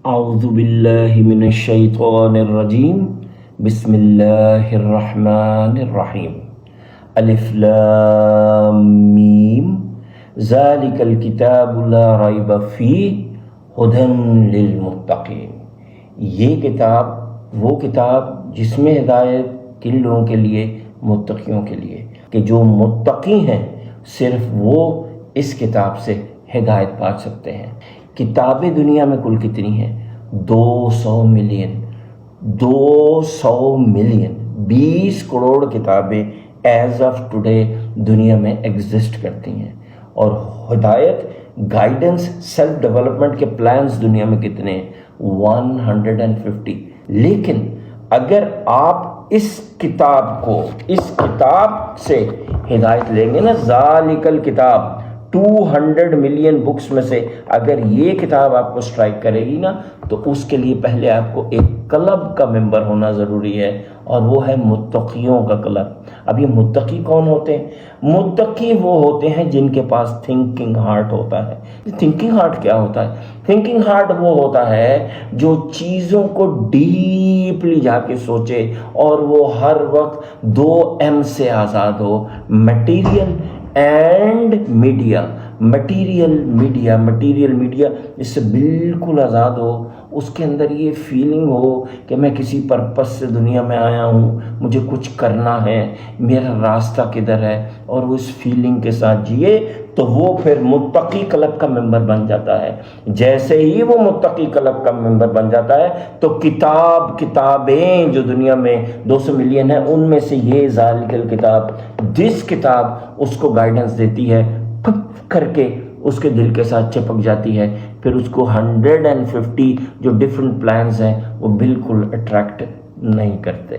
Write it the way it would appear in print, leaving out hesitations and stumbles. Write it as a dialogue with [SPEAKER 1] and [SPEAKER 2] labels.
[SPEAKER 1] اعوذ باللہ من الشیطان الرجیم بسم اللہ الرحمن الرحیم الف لام میم ذالک الکتاب لا ریب فیہ ھدی للمتقین۔ یہ کتاب وہ کتاب جس میں ہدایت کن لوگوں کے لیے؟ متقیوں کے لیے، کہ جو متقی ہیں صرف وہ اس کتاب سے ہدایت پا سکتے ہیں۔ کتابیں دنیا میں کل کتنی ہیں؟ 200 ملین 20 کروڑ کتابیں ایز آف ٹوڈے دنیا میں ایگزسٹ کرتی ہیں، اور ہدایت، گائیڈنس، سیلف ڈیولپمنٹ کے پلانز دنیا میں کتنے ہیں؟ 150۔ لیکن اگر آپ اس کتاب سے ہدایت لیں گے نا، ذالک الکتاب 200 ملین بکس میں سے اگر یہ کتاب آپ کو سٹرائک کرے گی نا، تو اس کے لیے پہلے آپ کو ایک کلب کا ممبر ہونا ضروری ہے، اور وہ ہے متقیوں کا کلب۔ اب یہ متقی کون ہوتے ہیں؟ متقی وہ ہوتے ہیں جن کے پاس تھنکنگ ہارٹ ہوتا ہے۔ تھنکنگ ہارٹ کیا ہوتا ہے؟ تھنکنگ ہارٹ وہ ہوتا ہے جو چیزوں کو ڈیپلی جا کے سوچے، اور وہ ہر وقت 2M سے آزاد ہو، material and media. Material media اس سے بالکل آزاد ہو، اس کے اندر یہ فیلنگ ہو کہ میں کسی پرپس سے دنیا میں آیا ہوں، مجھے کچھ کرنا ہے، میرا راستہ کدھر ہے، اور وہ اس فیلنگ کے ساتھ جیے، تو وہ پھر متقی کلب کا ممبر بن جاتا ہے۔ جیسے ہی وہ متقی کلب کا ممبر بن جاتا ہے تو کتابیں جو دنیا میں 200 ملین ہیں، ان میں سے یہ ذالک الکتاب، جس کتاب اس کو گائیڈنس دیتی ہے، پھپ کر کے اس کے دل کے ساتھ چپک جاتی ہے، پھر اس کو 150 جو ڈیفرنٹ پلانز ہیں وہ بالکل اٹریکٹ نہیں کرتے۔